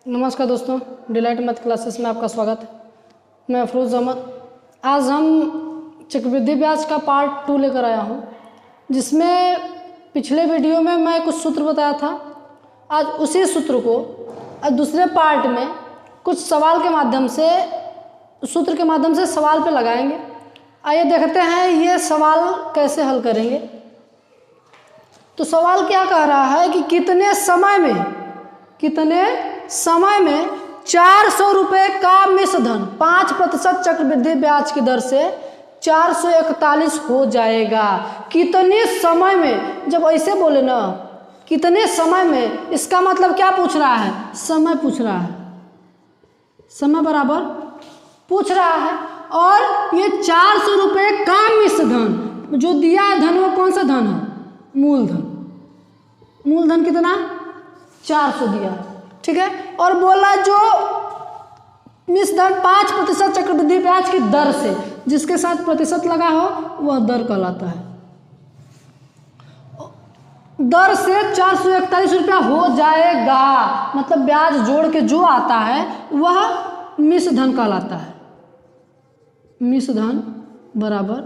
नमस्कार दोस्तों, delight math classes में आपका स्वागत है। मैं अफरोज़ अहमद। आज हम चक्रवृद्धि ब्याज का पार्ट 2 लेकर आया हूं, जिसमें पिछले वीडियो में मैं कुछ सूत्र बताया था। आज उसी सूत्र को दूसरे पार्ट में कुछ सवाल के माध्यम से, सूत्र के माध्यम से सवाल पे लगाएंगे। आइए देखते हैं ये सवाल कैसे हल करेंगे। तो सवाल क्या कह रहा है कि कितने समय में 400 रुपये का मिश्र धन 5% चक्रवृद्धि ब्याज की दर से 441 हो जाएगा। कितने समय में, जब ऐसे बोले ना कितने समय में, इसका मतलब क्या पूछ रहा है? समय पूछ रहा है, समय बराबर पूछ रहा है। और ये 400 रुपये का मिश्र धन जो दिया है, धन वो कौन सा धन है? मूलधन। मूलधन कितना? 400 दिया है, ठीक है। और बोला जो मिश्र धन 5% चक्रवृद्धि ब्याज की दर से, जिसके साथ प्रतिशत लगा हो वह दर कहलाता है। दर से 441 रुपया हो जाएगा, मतलब ब्याज जोड़ के जो आता है वह मिश्र धन कहलाता है। मिश्र धन बराबर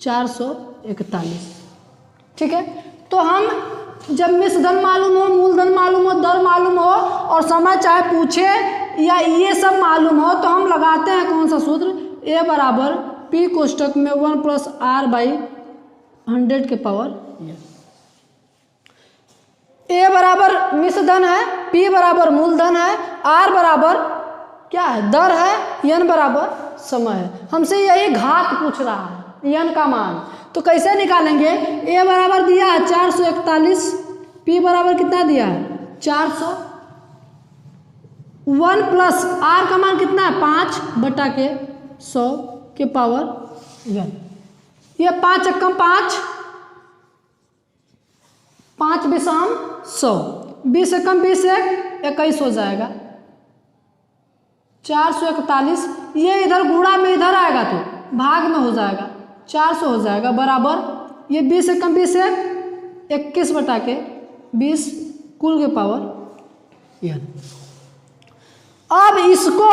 441, ठीक है। तो हम जब मिश्र धन मालूम हो, मूलधन मालूम हो, दर मालूम हो और समय चाहे पूछे या ये सब मालूम हो, तो हम लगाते हैं कौन सा सूत्र? ए बराबर पी कोष्टक में 1 + r/100 के पावर। ए बराबर मिश्र धन है, पी बराबर मूलधन है, आर बराबर क्या है? दर है, एन बराबर समय है। हमसे यही घात पूछ रहा है, एन का मान। तो कैसे निकालेंगे? ए बराबर दिया है 441, पी बराबर कितना दिया है? 400। 1 + r का मान कितना है? 5/100 के पावर n। ये 5 × 5, 5 × 100, 20 × 20 21 हो जाएगा। 441, ये इधर गुणा में इधर आएगा तो भाग में हो जाएगा, 400 हो जाएगा बराबर। ये 20 × 20 21/20 कुल के पावर n। अब इसको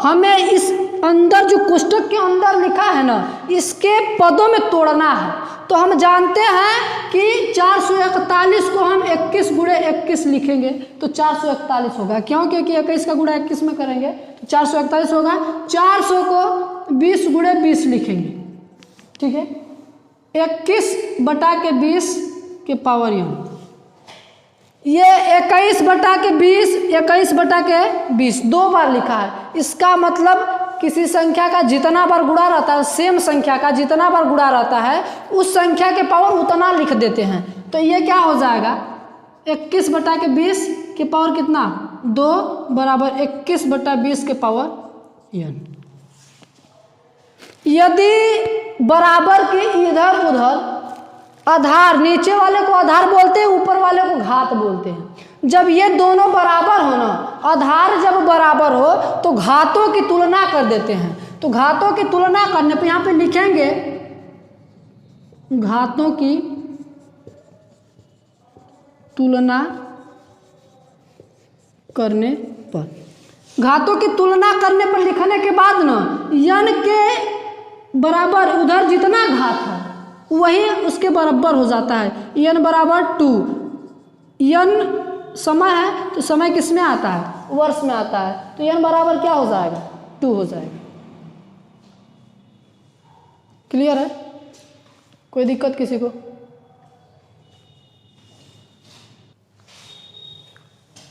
हमें इस अंदर जो कोष्टक के अंदर लिखा है ना, इसके पदों में तोड़ना है। तो हम जानते हैं कि 441 को हम 21 × 21 लिखेंगे तो 441 होगा। क्यों? क्योंकि 21 का गुणा 21 में करेंगे तो 441 होगा। 400 को 20 × 20 लिखेंगे, ठीक है। 21/20 के पावर n। ये 21/20, 21/20 दो बार लिखा है। इसका मतलब किसी संख्या का जितना बार गुणा रहता है, सेम संख्या का जितना बार गुणा रहता है, उस संख्या के पावर उतना लिख देते हैं। तो ये क्या हो जाएगा? 21/20 के पावर कितना? 2 बराबर 21/20 के पावर n। यदि बराबर के इधर उधर आधार, नीचे वाले को आधार बोलते हैं, ऊपर वाले को घात बोलते हैं। जब ये दोनों बराबर हो ना, आधार जब बराबर हो तो घातों की तुलना कर देते हैं। तो घातों की तुलना करने पे यहाँ पे लिखेंगे घातों की तुलना करने पर, घातों की तुलना करने पर लिखने के बाद ना n के बराबर उधर जितना घात है वही उसके बराबर हो जाता है। n बराबर 2। n समय है तो समय किस में आता है? वर्ष में आता है। तो n बराबर क्या हो जाएगा? 2 हो जाएगा। क्लियर है? कोई दिक्कत किसी को?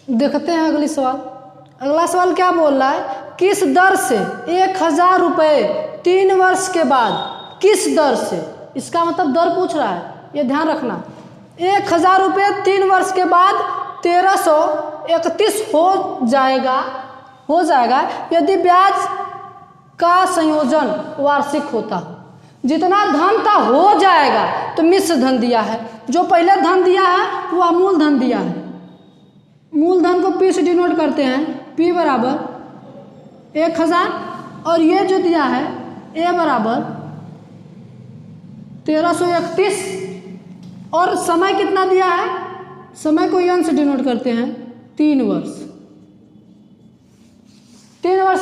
देखते हैं अगली सवाल। अगला सवाल क्या बोल रहा है? किस दर से 1000 रुपये 3 वर्ष के बाद, किस दर से? इसका मतलब दर पूछ रहा है, ये ध्यान रखना। 1000 रुपये 3 वर्ष के बाद 1331 हो जाएगा यदि ब्याज का संयोजन वार्षिक होता। जितना धन था हो जाएगा तो मिश्र धन दिया है। जो पहले धन दिया है वह मूलधन दिया है। मूलधन को P से डिनोट करते हैं। P बराबर 1000 और ये जो दिया है A बराबर 1331 और समय कितना दिया है? समय को n से डिनोट करते हैं 3 वर्ष।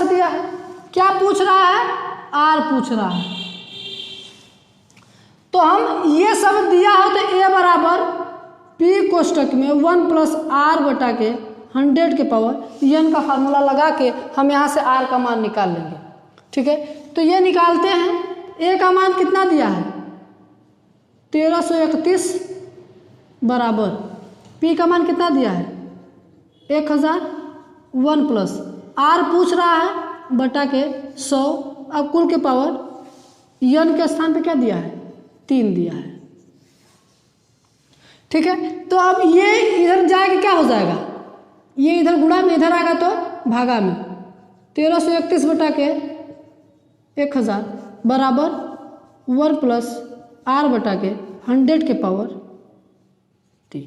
दिया है। क्या पूछ रहा है? आर पूछ रहा है। तो हम ये सब दिया हो तो ए बराबर पी कोष्टक में 1 प्लस आर बटा के 100 के पावर एन का फार्मूला लगा के हम यहाँ से आर का मान निकाल लेंगे। ठीक है, तो ये निकालते हैं। ए का मान कितना दिया है? 1331 बराबर पी का मान कितना दिया है? 1000। 1 प्लस आर पूछ रहा है बटा के 100। अब कुल के पावर एन के स्थान पे क्या दिया है? 3 दिया है। ठीक है, तो अब ये इधर जाएगा, क्या हो जाएगा? ये इधर गुणा में इधर आएगा तो भागा में 1331 बटा के 1000 बराबर 1 प्लस आर बटा के 100 के पावर 3।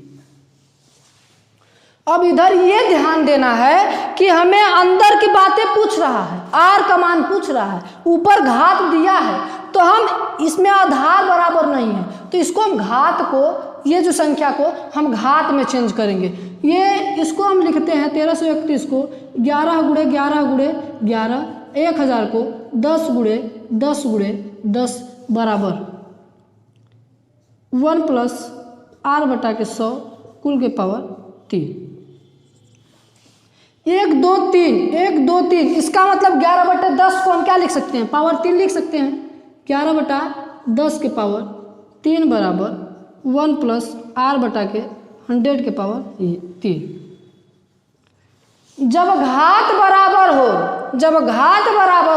अब इधर ये ध्यान देना है कि हमें अंदर की बातें पूछ रहा है, आर का मान पूछ रहा है, ऊपर घात दिया है, तो हम इसमें आधार बराबर नहीं है तो इसको हम घात को, ये जो संख्या को हम घात में चेंज करेंगे। ये इसको हम लिखते हैं 1331 को 11 गुणे 11 गुणे 11, 1000 को 10 गुणे 10 गुणे 10 बराबर 1 प्लस आर बटा के 100 कुल के पावर 3। 1 2 3 1 2 3, इसका मतलब 11 बटा 10 को हम क्या लिख सकते हैं? पावर 3 लिख सकते हैं। 11 बटा 10 के पावर 3 बराबर 1 प्लस आर बटा के 100 के पावर 3। जब घात बराबर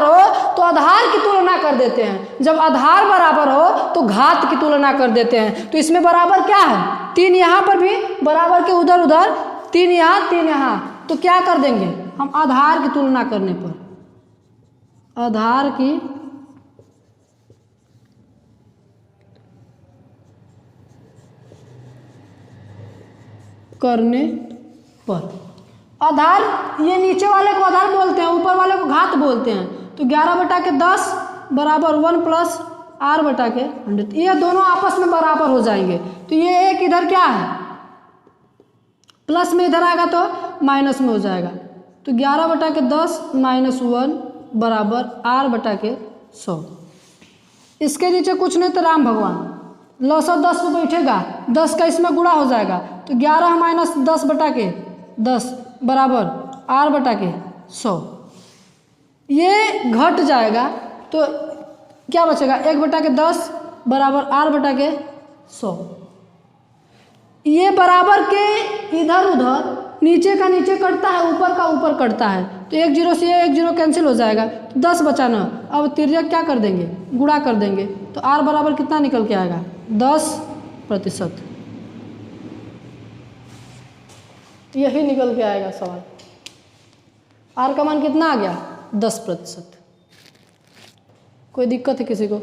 हो तो आधार की तुलना कर देते हैं, जब आधार बराबर हो तो घात की तुलना कर देते हैं। तो इसमें बराबर क्या है? 3 यहाँ पर भी बराबर के उधर उधर, 3 यहाँ 3 यहाँ, तो क्या कर देंगे हम? आधार की तुलना करने पर, आधार की करने पर, आधार ये नीचे वाले को आधार बोलते हैं, ऊपर वाले को घात बोलते हैं। तो 11 बटा के 10 बराबर 1 प्लस आर बटा के 100, ये दोनों आपस में बराबर हो जाएंगे। तो ये एक इधर क्या है? प्लस में इधर आएगा तो माइनस में हो जाएगा। तो 11 बटा के 10 माइनस 1 बराबर आर बटा के 100। इसके नीचे कुछ नहीं तो राम भगवान, लौसौ 10 पे बैठेगा, 10 का इसमें गुणा हो जाएगा। तो 11 माइनस 10 बटा के 10 बराबर आर बटा के 100। ये घट जाएगा तो क्या बचेगा? 1 बटा के 10 बराबर आर बटा के 100। ये बराबर के इधर उधर, नीचे का नीचे कटता है, ऊपर का ऊपर कटता है, तो 1 0 से 1 0 कैंसिल हो जाएगा, तो 10 बचा ना। अब तिर्यक क्या कर देंगे? गुणा कर देंगे। तो आर बराबर कितना निकल के आएगा? 10%। यही निकल के आएगा सवाल। आर का मान कितना आ गया? 10%। कोई दिक्कत है किसी को?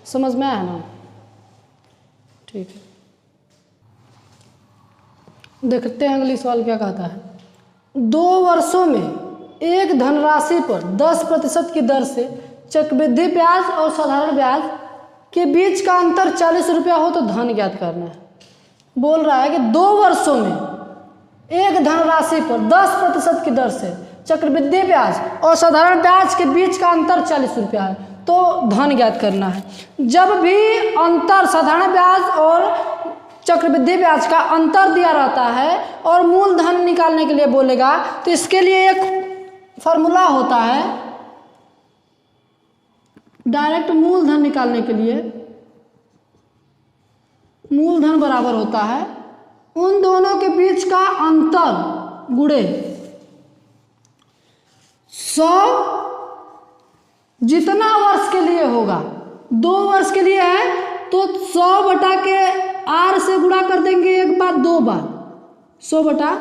समझ में आया ना? ठीक है, देखते हैं अगली सवाल क्या कहता है। 2 वर्षों में एक धनराशि पर 10% की दर से चक्रवृद्धि ब्याज और साधारण ब्याज के बीच का अंतर 40 रुपया हो तो धन ज्ञात करना है। बोल रहा है कि 2 वर्षों में एक धनराशि पर 10% की दर से चक्रवृद्धि ब्याज और साधारण ब्याज के बीच का अंतर 40 रुपया है तो धन ज्ञात करना है। जब भी अंतर साधारण ब्याज और चक्रवृद्धि ब्याज का अंतर दिया रहता है और मूलधन निकालने के लिए बोलेगा तो इसके लिए एक फॉर्मूला होता है। डायरेक्ट मूलधन निकालने के लिए मूलधन बराबर होता है उन दोनों के बीच का अंतर गुणे 100, जितना वर्ष के लिए होगा। 2 वर्ष के लिए है तो 100 बटा के आर से गुणा कर देंगे एक बार, 2 बार 100 बटा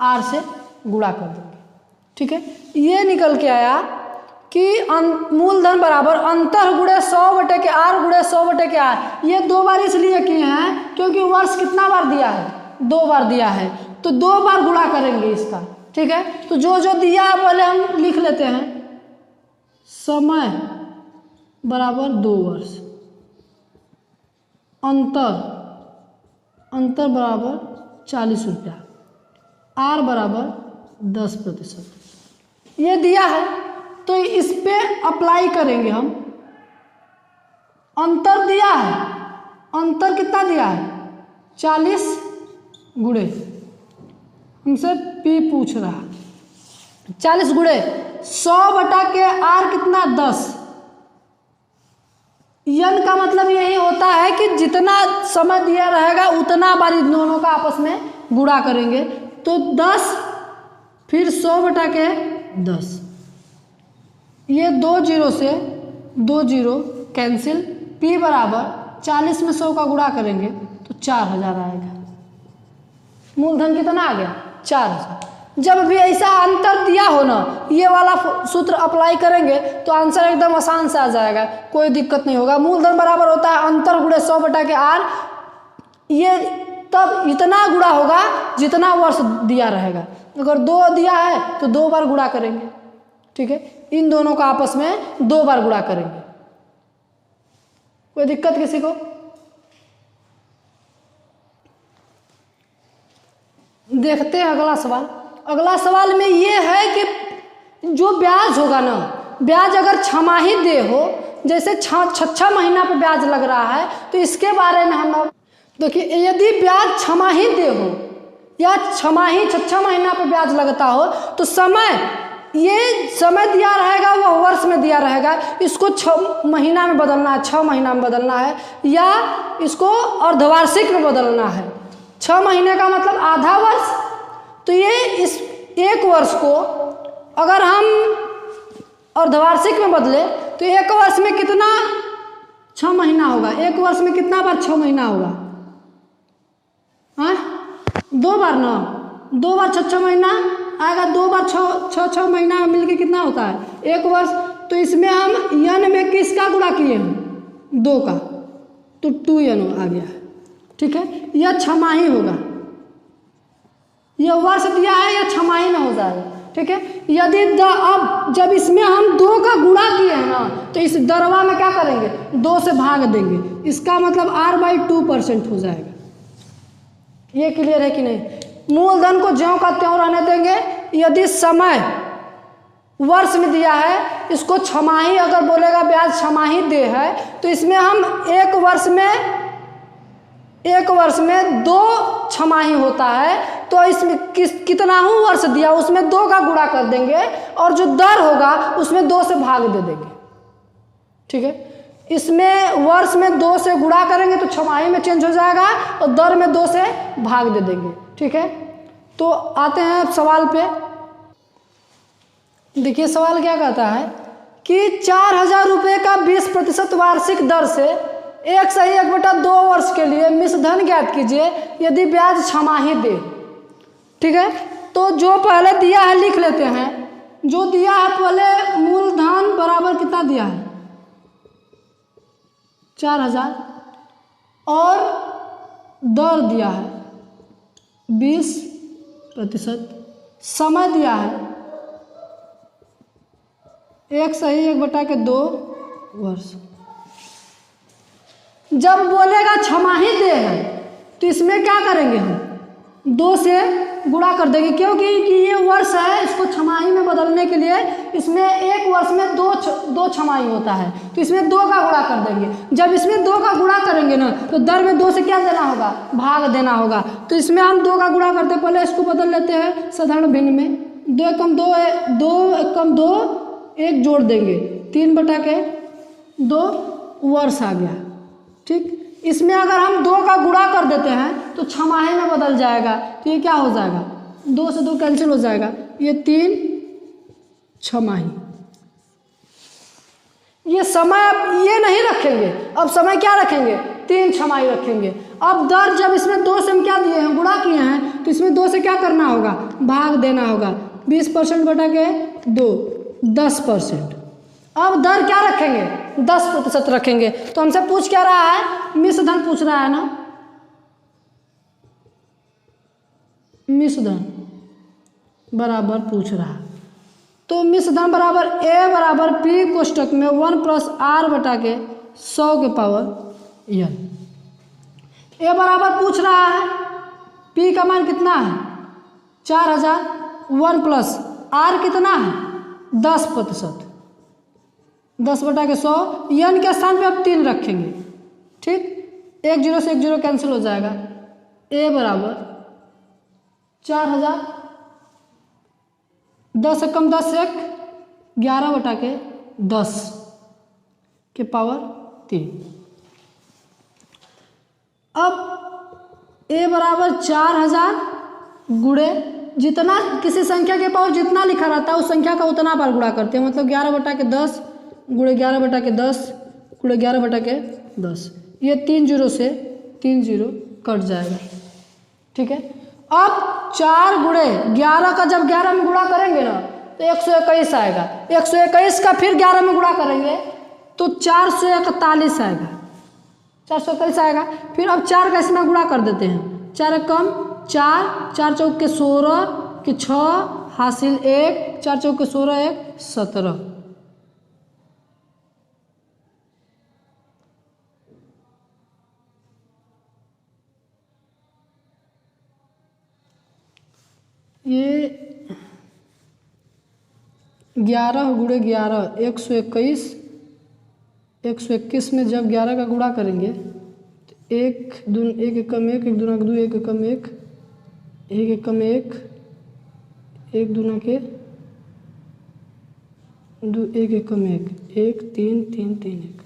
आर से गुणा कर देंगे। ठीक है, ये निकल के आया कि मूलधन बराबर अंतर गुणे 100 बटे के आर गुणे 100 बटे के आर। ये 2 बार इसलिए किए हैं क्योंकि वर्ष कितना बार दिया है? 2 बार दिया है, तो 2 बार गुणा करेंगे इसका। ठीक है, तो जो जो दिया है पहले हम लिख लेते हैं। समय बराबर 2 वर्ष, अंतर बराबर 40 रुपया, आर बराबर 10%। ये दिया है तो इस पे अप्लाई करेंगे हम। अंतर दिया है, अंतर कितना दिया है 40 गुणे, हमसे पी पूछ रहा है 40 गुणे 100 बटा के आर कितना 10। यन का मतलब यही होता है कि जितना समय दिया रहेगा उतना बार इन दोनों का आपस में गुणा करेंगे। तो 10 फिर 100 बटा के 10, ये 2 जीरो से 2 जीरो कैंसिल, पी बराबर 40 में 100 का गुणा करेंगे तो 4000 आएगा। मूलधन कितना आ गया 4000। जब भी ऐसा अंतर दिया हो ना, ये वाला सूत्र अप्लाई करेंगे तो आंसर एकदम आसान से आ जाएगा, कोई दिक्कत नहीं होगा। मूलधन बराबर होता है अंतर गुणे 100 बटा के आर। ये तब इतना गुणा होगा जितना वर्ष दिया रहेगा। अगर 2 दिया है तो 2 बार गुणा करेंगे, ठीक है। इन दोनों का आपस में 2 बार गुणा करेंगे। कोई दिक्कत किसी को? देखते हैं अगला सवाल। अगला सवाल में ये है कि जो ब्याज होगा ना, ब्याज अगर छमाही दे हो, जैसे 6 महीना पे ब्याज लग रहा है, तो इसके बारे में हम अब देखिए, यदि ब्याज छमाही दे हो या छमाही 6 महीना पे ब्याज लगता हो तो समय, ये समय दिया रहेगा वह वर्ष में दिया रहेगा। इसको 6 महीना में बदलना है, 6 महीना में बदलना है, या इसको अर्धवार्षिक में बदलना है। 6 महीने का मतलब आधा वर्ष। तो ये इस एक वर्ष को अगर हम अर्धवार्षिक में बदले तो एक वर्ष में कितना 6 महीना होगा। एक वर्ष में कितना बार 6 महीना होगा? हाँ 2 बार ना, 2 बार 6 महीना आएगा। 2 बार 6 महीना मिलके कितना होता है एक वर्ष। तो इसमें हम यन में किसका गुणा किए हैं 2 का, तो 2n आ गया, ठीक है। यह छमाही होगा, यह वर्ष दिया है, यह छमाही में हो जाएगा, ठीक है। यदि अब जब इसमें हम 2 का गुणा किए हैं ना, तो इस दरवा में क्या करेंगे 2 से भाग देंगे। इसका मतलब r/2% हो जाएगा। ये क्लियर है कि नहीं? मूलधन को ज्यों का त्यों रहने देंगे। यदि समय वर्ष में दिया है, इसको छमाही अगर बोलेगा ब्याज छमाही दे है, तो इसमें हम एक वर्ष में 2 छमाही होता है, तो इसमें कितना हूँ वर्ष दिया उसमें 2 का गुणा कर देंगे, और जो दर होगा उसमें 2 से भाग दे देंगे, ठीक है। इसमें वर्ष में 2 से गुणा करेंगे तो छमाही में चेंज हो जाएगा, और दर में 2 से भाग दे देंगे, ठीक है। तो आते हैं अब सवाल पे। देखिए सवाल क्या कहता है कि 4000 रुपये का 20% वार्षिक दर से 1/2 वर्ष के लिए मिश्रधन ज्ञात कीजिए यदि ब्याज छमाही दे, ठीक है। तो जो पहले दिया है लिख लेते हैं। जो दिया है पहले, मूलधन बराबर कितना दिया है 4000, और दर दिया है 20%, समय दिया है 1/2 वर्ष। जब बोलेगा छमाही दे है तो इसमें क्या करेंगे हम 2 से गुणा कर देंगे, क्योंकि ये वर्ष है, इसको छमाही में बदलने के लिए इसमें एक वर्ष में 2 छमाही होता है, तो इसमें 2 का गुणा कर देंगे। जब इसमें 2 का गुणा करेंगे ना, तो दर में 2 से क्या देना होगा भाग देना होगा। तो इसमें हम 2 का गुणा करते, पहले इसको बदल लेते हैं साधारण भिन्न में। 2 एकम 2 है, 2 एकम 2, 1 जोड़ देंगे 3/2 वर्ष आ गया, ठीक। इसमें अगर हम 2 का गुणा कर देते हैं तो छमाही में बदल जाएगा, तो ये क्या हो जाएगा 2 से 2 कैंसिल हो जाएगा, ये 3 छमाही। ये समय अब ये नहीं रखेंगे, अब समय क्या रखेंगे 3 छमाही रखेंगे। अब दर जब इसमें 2 से हम क्या दिए हैं गुणा किए हैं, तो इसमें 2 से क्या करना होगा भाग देना होगा। 20% बटा के 2 10%। अब दर क्या रखेंगे 10% रखेंगे। तो हमसे पूछ क्या रहा है मिश्रधन पूछ रहा है ना, मिश्रधन बराबर पूछ रहा है। तो मिश्रधन बराबर a बराबर p कोष्टक में 1 + r बटा के 100 के पावर n। a बराबर पूछ रहा है, p का मान कितना है 4000, 1 + r कितना है 10%। 10/100, n के स्थान पे अब 3 रखेंगे, ठीक। 1 0 से 1 0 कैंसिल हो जाएगा। a बराबर 4000, 10 एकम 10 1, 11/10 के पावर 3। अब a बराबर 4000 गुणे जितना किसी संख्या के पावर जितना लिखा रहता है उस संख्या का उतना बार गुणा करते हैं, मतलब 11/10 गुणे 11/10 गुणे 11/10, ये 3 0 से 3 0 कट जाएगा, ठीक है। अब 4 गुणे 11 का जब 11 में गुणा करेंगे ना तो 121 आएगा। 121 का फिर 11 में गुणा करेंगे तो 441 आएगा, 441 आएगा। फिर अब 4 का इसमें गुणा कर देते हैं, 4 एकम 4, 4 चौके 16 के 6 हासिल 1, 4 चौके 16 1 17। ये 11 गुणे 11 121, 121 में जब 11 का गुणा करेंगे तो 1 दून 1 एकम 1, 1 दूना 2, 1 एकम 1, 1 एकम 1, 1 दूना के 2, 1 एकम 1, 1 3 3 3 1,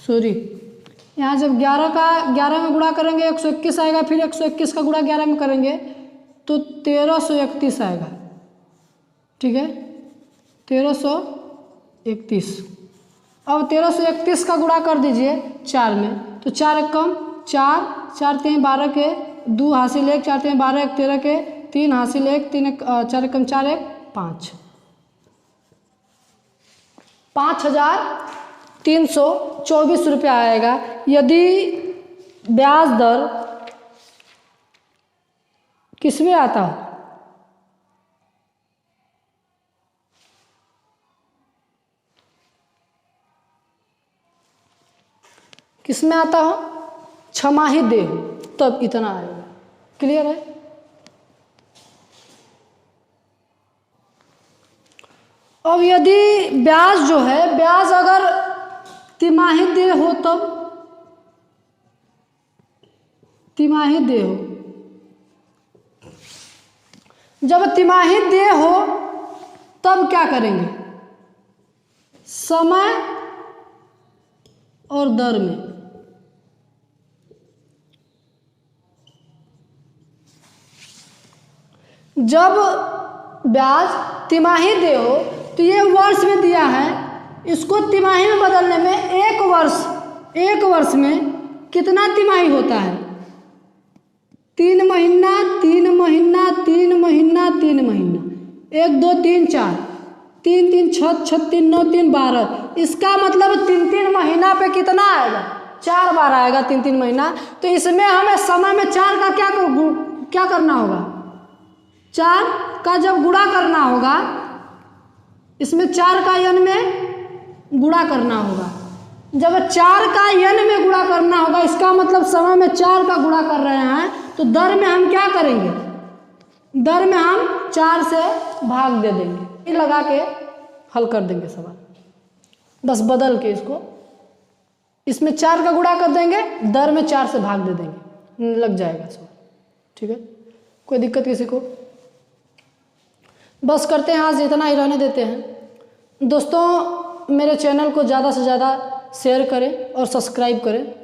सॉरी यहाँ जब 11 का 11 में गुणा करेंगे 121 आएगा, फिर 121 का गुणा 11 में करेंगे तो 1331 आएगा, ठीक है, 1331। अब 1331 का गुणा कर दीजिए 4 में, तो 4 एकम 4, 4 3 12 के 2 हासिल 1, 4 3 12 1 13 के 3 हासिल 1, 3 4 एकम 4 1 5, 5324 रुपये आएगा यदि ब्याज दर किसमें आता हो, किसमें आता हो, छमाही दे हो तब इतना आएगा। क्लियर है। अब यदि ब्याज जो है, ब्याज अगर तिमाही दे हो तब, तिमाही दे हो, जब तिमाही दे हो तब क्या करेंगे, समय और दर में जब ब्याज तिमाही दे हो तो ये वर्ष में दिया है, इसको तिमाही में बदलने में एक वर्ष में कितना तिमाही होता है, 3 महीना 3 महीना 3 महीना 3 महीना, 1 2 3 4, 3 3 6 6 3 9 3 12, इसका मतलब 3 3 महीना पे कितना आएगा, 4 बार आएगा 3 3 महीना। तो इसमें हमें समय में 4 का क्या करना होगा, 4 का जब गुणा करना होगा, इसमें 4 का n में गुणा करना होगा। जब 4 का n में गुणा करना होगा, इसका मतलब समय में 4 का गुणा कर रहे हैं, तो दर में हम क्या करेंगे, दर में हम 4 से भाग दे देंगे, ये लगा के हल कर देंगे सवाल, बस बदल के इसको, इसमें 4 का गुणा कर देंगे, दर में 4 से भाग दे देंगे, लग जाएगा सवाल। ठीक है, कोई दिक्कत किसी को? बस करते हैं, आज इतना ही रहने देते हैं। दोस्तों मेरे चैनल को ज़्यादा से ज़्यादा शेयर करें और सब्सक्राइब करें।